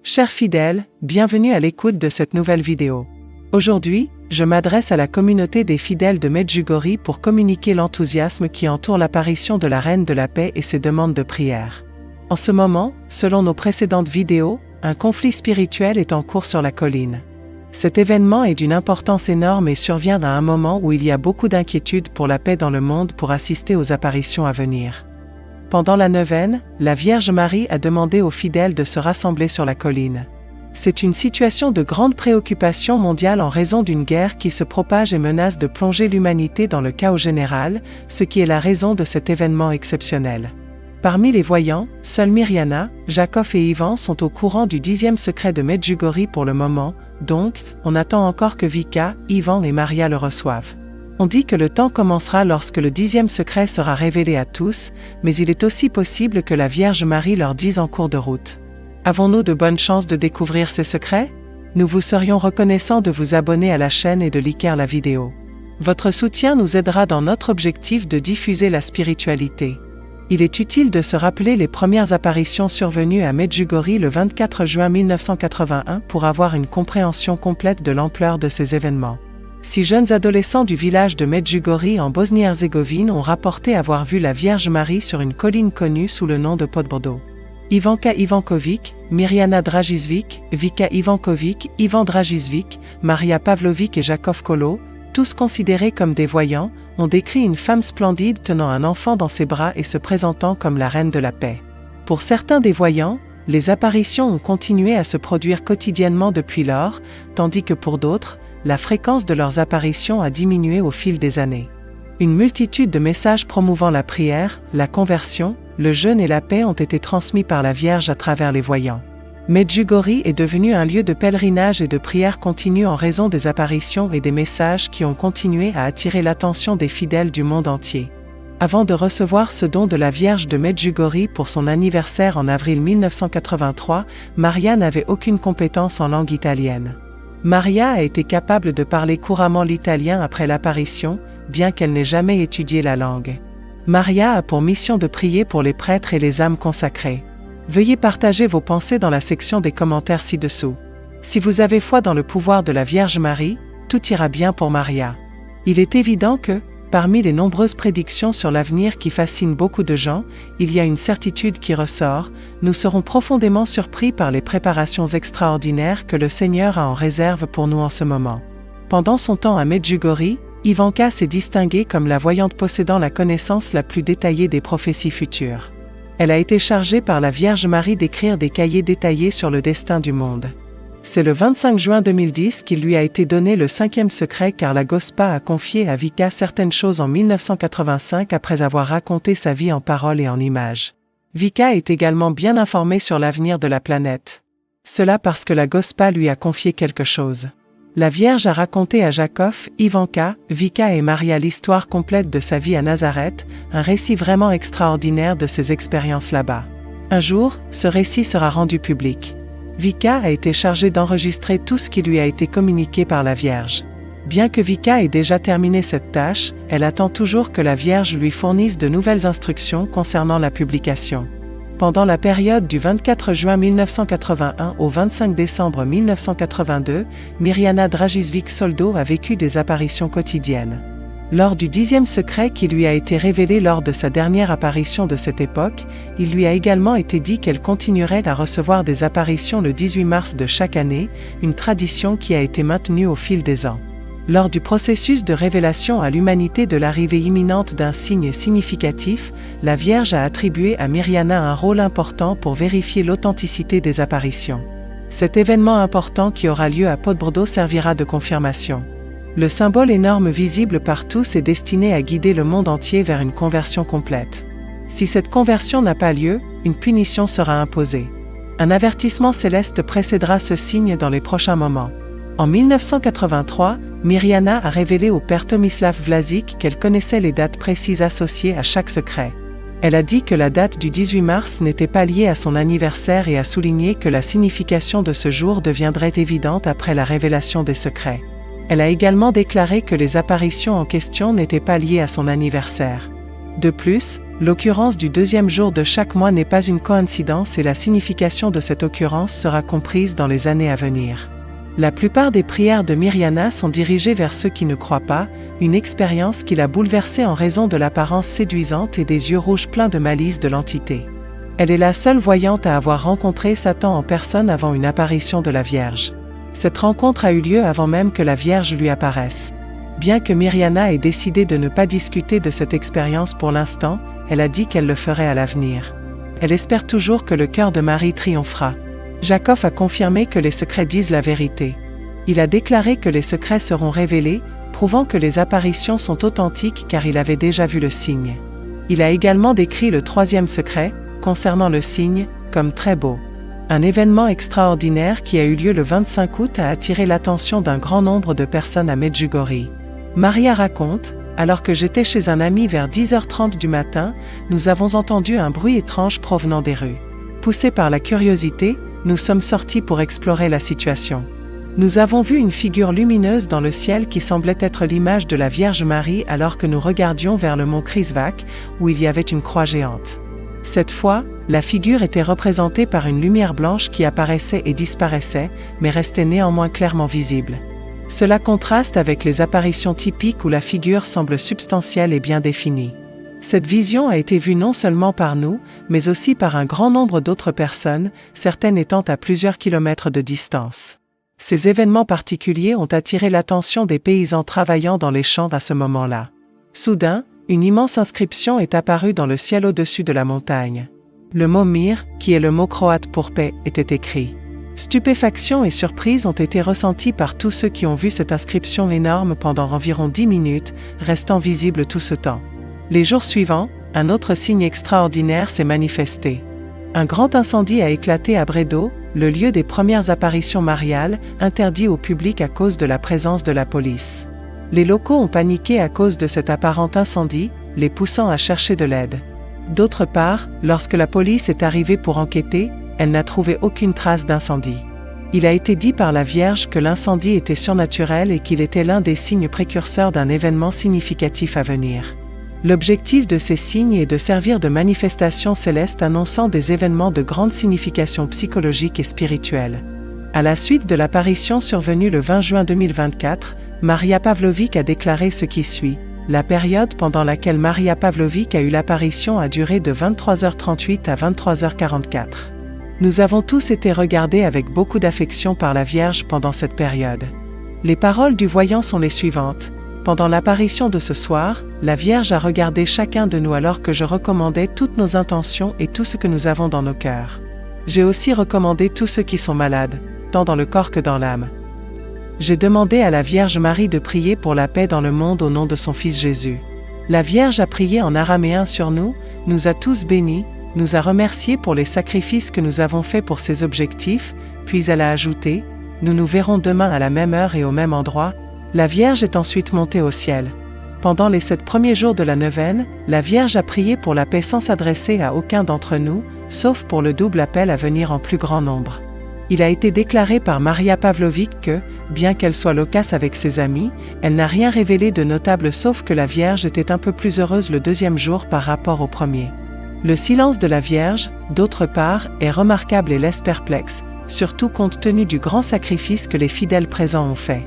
Chers fidèles, bienvenue à l'écoute de cette nouvelle vidéo. Aujourd'hui, je m'adresse à la communauté des fidèles de Medjugorje pour communiquer l'enthousiasme qui entoure l'apparition de la Reine de la Paix et ses demandes de prière. En ce moment, selon nos précédentes vidéos, un conflit spirituel est en cours sur la colline. Cet événement est d'une importance énorme et survient à un moment où il y a beaucoup d'inquiétude pour la paix dans le monde pour assister aux apparitions à venir. Pendant la neuvaine, la Vierge Marie a demandé aux fidèles de se rassembler sur la colline. C'est une situation de grande préoccupation mondiale en raison d'une guerre qui se propage et menace de plonger l'humanité dans le chaos général, ce qui est la raison de cet événement exceptionnel. Parmi les voyants, seuls Mirjana, Jacob et Ivan sont au courant du 10e secret de Medjugorje pour le moment, donc, on attend encore que Vika, Ivan et Maria le reçoivent. On dit que le temps commencera lorsque le 10e secret sera révélé à tous, mais il est aussi possible que la Vierge Marie leur dise en cours de route. Avons-nous de bonnes chances de découvrir ces secrets? Nous vous serions reconnaissants de vous abonner à la chaîne et de liker la vidéo. Votre soutien nous aidera dans notre objectif de diffuser la spiritualité. Il est utile de se rappeler les premières apparitions survenues à Medjugorje le 24 juin 1981 pour avoir une compréhension complète de l'ampleur de ces événements. 6 jeunes adolescents du village de Medjugorje en Bosnie-Herzégovine ont rapporté avoir vu la Vierge Marie sur une colline connue sous le nom de Podbrdo. Ivanka Ivanković, Mirjana Dragičević, Vika Ivanković, Ivan Dragičević, Maria Pavlović et Jacob Kolo, tous considérés comme des voyants, ont décrit une femme splendide tenant un enfant dans ses bras et se présentant comme la Reine de la Paix. Pour certains des voyants, les apparitions ont continué à se produire quotidiennement depuis lors, tandis que pour d'autres, la fréquence de leurs apparitions a diminué au fil des années. Une multitude de messages promouvant la prière, la conversion, le jeûne et la paix ont été transmis par la Vierge à travers les voyants. Medjugorje est devenu un lieu de pèlerinage et de prière continue en raison des apparitions et des messages qui ont continué à attirer l'attention des fidèles du monde entier. Avant de recevoir ce don de la Vierge de Medjugorje pour son anniversaire en avril 1983, Maria n'avait aucune compétence en langue italienne. Maria a été capable de parler couramment l'italien après l'apparition, bien qu'elle n'ait jamais étudié la langue. Maria a pour mission de prier pour les prêtres et les âmes consacrées. Veuillez partager vos pensées dans la section des commentaires ci-dessous. Si vous avez foi dans le pouvoir de la Vierge Marie, tout ira bien pour Maria. Il est évident que, parmi les nombreuses prédictions sur l'avenir qui fascinent beaucoup de gens, il y a une certitude qui ressort: nous serons profondément surpris par les préparations extraordinaires que le Seigneur a en réserve pour nous en ce moment. Pendant son temps à Medjugorje, Ivanka s'est distinguée comme la voyante possédant la connaissance la plus détaillée des prophéties futures. Elle a été chargée par la Vierge Marie d'écrire des cahiers détaillés sur le destin du monde. C'est le 25 juin 2010 qu'il lui a été donné le 5e secret car la Gospa a confié à Vika certaines choses en 1985 après avoir raconté sa vie en paroles et en images. Vika est également bien informée sur l'avenir de la planète. Cela parce que la Gospa lui a confié quelque chose. La Vierge a raconté à Jacob, Ivanka, Vika et Maria l'histoire complète de sa vie à Nazareth, un récit vraiment extraordinaire de ses expériences là-bas. Un jour, ce récit sera rendu public. Vika a été chargée d'enregistrer tout ce qui lui a été communiqué par la Vierge. Bien que Vika ait déjà terminé cette tâche, elle attend toujours que la Vierge lui fournisse de nouvelles instructions concernant la publication. Pendant la période du 24 juin 1981 au 25 décembre 1982, Mirjana Dragičević Soldo a vécu des apparitions quotidiennes. Lors du 10e secret qui lui a été révélé lors de sa dernière apparition de cette époque, il lui a également été dit qu'elle continuerait à recevoir des apparitions le 18 mars de chaque année, une tradition qui a été maintenue au fil des ans. Lors du processus de révélation à l'humanité de l'arrivée imminente d'un signe significatif, la Vierge a attribué à Mirjana un rôle important pour vérifier l'authenticité des apparitions. Cet événement important qui aura lieu à Podbrdo servira de confirmation. Le symbole énorme visible par tous est destiné à guider le monde entier vers une conversion complète. Si cette conversion n'a pas lieu, une punition sera imposée. Un avertissement céleste précédera ce signe dans les prochains moments. En 1983, Mirjana a révélé au père Tomislav Vlasic qu'elle connaissait les dates précises associées à chaque secret. Elle a dit que la date du 18 mars n'était pas liée à son anniversaire et a souligné que la signification de ce jour deviendrait évidente après la révélation des secrets. Elle a également déclaré que les apparitions en question n'étaient pas liées à son anniversaire. De plus, l'occurrence du deuxième jour de chaque mois n'est pas une coïncidence et la signification de cette occurrence sera comprise dans les années à venir. La plupart des prières de Mirjana sont dirigées vers ceux qui ne croient pas, une expérience qui l'a bouleversée en raison de l'apparence séduisante et des yeux rouges pleins de malice de l'entité. Elle est la seule voyante à avoir rencontré Satan en personne avant une apparition de la Vierge. Cette rencontre a eu lieu avant même que la Vierge lui apparaisse. Bien que Mirjana ait décidé de ne pas discuter de cette expérience pour l'instant, elle a dit qu'elle le ferait à l'avenir. Elle espère toujours que le cœur de Marie triomphera. Jacob a confirmé que les secrets disent la vérité. Il a déclaré que les secrets seront révélés, prouvant que les apparitions sont authentiques car il avait déjà vu le signe. Il a également décrit le troisième secret, concernant le signe, comme très beau. Un événement extraordinaire qui a eu lieu le 25 août a attiré l'attention d'un grand nombre de personnes à Medjugorje. Maria raconte, alors que j'étais chez un ami vers 10h30 du matin, nous avons entendu un bruit étrange provenant des rues. Poussés par la curiosité, nous sommes sortis pour explorer la situation. Nous avons vu une figure lumineuse dans le ciel qui semblait être l'image de la Vierge Marie alors que nous regardions vers le mont Krizvac, où il y avait une croix géante. Cette fois, la figure était représentée par une lumière blanche qui apparaissait et disparaissait, mais restait néanmoins clairement visible. Cela contraste avec les apparitions typiques où la figure semble substantielle et bien définie. Cette vision a été vue non seulement par nous, mais aussi par un grand nombre d'autres personnes, certaines étant à plusieurs kilomètres de distance. Ces événements particuliers ont attiré l'attention des paysans travaillant dans les champs à ce moment-là. Soudain, une immense inscription est apparue dans le ciel au-dessus de la montagne. Le mot Mir, qui est le mot croate pour paix, était écrit. Stupéfaction et surprise ont été ressenties par tous ceux qui ont vu cette inscription énorme pendant environ 10 minutes, restant visible tout ce temps. Les jours suivants, un autre signe extraordinaire s'est manifesté. Un grand incendie a éclaté à Bredo, le lieu des premières apparitions mariales, interdit au public à cause de la présence de la police. Les locaux ont paniqué à cause de cet apparent incendie, les poussant à chercher de l'aide. D'autre part, lorsque la police est arrivée pour enquêter, elle n'a trouvé aucune trace d'incendie. Il a été dit par la Vierge que l'incendie était surnaturel et qu'il était l'un des signes précurseurs d'un événement significatif à venir. L'objectif de ces signes est de servir de manifestation céleste annonçant des événements de grande signification psychologique et spirituelle. À la suite de l'apparition survenue le 20 juin 2024, Maria Pavlović a déclaré ce qui suit. La période pendant laquelle Maria Pavlović a eu l'apparition a duré de 23h38 à 23h44. Nous avons tous été regardés avec beaucoup d'affection par la Vierge pendant cette période. Les paroles du voyant sont les suivantes. Pendant l'apparition de ce soir, la Vierge a regardé chacun de nous alors que je recommandais toutes nos intentions et tout ce que nous avons dans nos cœurs. J'ai aussi recommandé tous ceux qui sont malades, tant dans le corps que dans l'âme. J'ai demandé à la Vierge Marie de prier pour la paix dans le monde au nom de son Fils Jésus. La Vierge a prié en araméen sur nous, nous a tous bénis, nous a remerciés pour les sacrifices que nous avons faits pour ces objectifs, puis elle a ajouté, « Nous nous verrons demain à la même heure et au même endroit ». La Vierge est ensuite montée au ciel. Pendant les 7 premiers jours de la neuvaine, la Vierge a prié pour la paix sans s'adresser à aucun d'entre nous, sauf pour le double appel à venir en plus grand nombre. Il a été déclaré par Maria Pavlović que, bien qu'elle soit loquace avec ses amis, elle n'a rien révélé de notable sauf que la Vierge était un peu plus heureuse le deuxième jour par rapport au premier. Le silence de la Vierge, d'autre part, est remarquable et laisse perplexe, surtout compte tenu du grand sacrifice que les fidèles présents ont fait.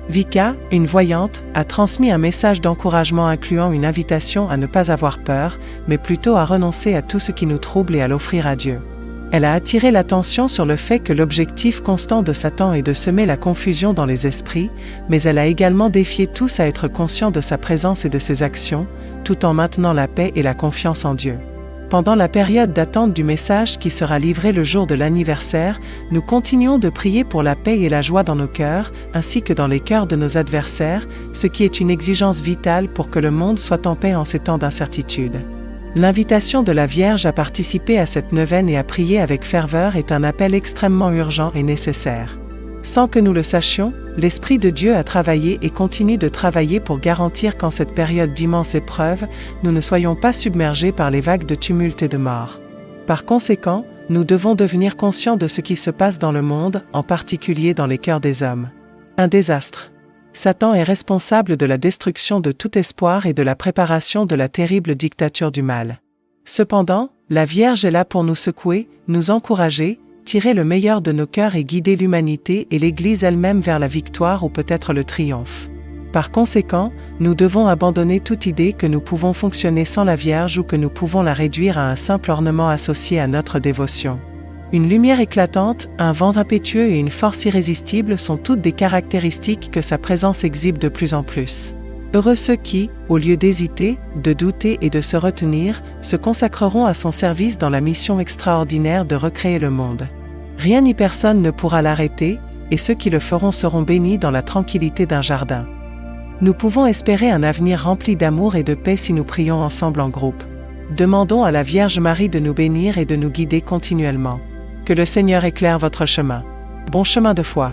Vika, une voyante, a transmis un message d'encouragement incluant une invitation à ne pas avoir peur, mais plutôt à renoncer à tout ce qui nous trouble et à l'offrir à Dieu. Elle a attiré l'attention sur le fait que l'objectif constant de Satan est de semer la confusion dans les esprits, mais elle a également défié tous à être conscients de sa présence et de ses actions, tout en maintenant la paix et la confiance en Dieu. Pendant la période d'attente du message qui sera livré le jour de l'anniversaire, nous continuons de prier pour la paix et la joie dans nos cœurs, ainsi que dans les cœurs de nos adversaires, ce qui est une exigence vitale pour que le monde soit en paix en ces temps d'incertitude. L'invitation de la Vierge à participer à cette neuvaine et à prier avec ferveur est un appel extrêmement urgent et nécessaire. Sans que nous le sachions, l'Esprit de Dieu a travaillé et continue de travailler pour garantir qu'en cette période d'immense épreuve, nous ne soyons pas submergés par les vagues de tumulte et de mort. Par conséquent, nous devons devenir conscients de ce qui se passe dans le monde, en particulier dans les cœurs des hommes. Un désastre. Satan est responsable de la destruction de tout espoir et de la préparation de la terrible dictature du mal. Cependant, la Vierge est là pour nous secouer, nous encourager, tirer le meilleur de nos cœurs et guider l'humanité et l'Église elle-même vers la victoire ou peut-être le triomphe. Par conséquent, nous devons abandonner toute idée que nous pouvons fonctionner sans la Vierge ou que nous pouvons la réduire à un simple ornement associé à notre dévotion. Une lumière éclatante, un vent impétueux et une force irrésistible sont toutes des caractéristiques que sa présence exhibe de plus en plus. Heureux ceux qui, au lieu d'hésiter, de douter et de se retenir, se consacreront à son service dans la mission extraordinaire de recréer le monde. Rien ni personne ne pourra l'arrêter, et ceux qui le feront seront bénis dans la tranquillité d'un jardin. Nous pouvons espérer un avenir rempli d'amour et de paix si nous prions ensemble en groupe. Demandons à la Vierge Marie de nous bénir et de nous guider continuellement. Que le Seigneur éclaire votre chemin. Bon chemin de foi.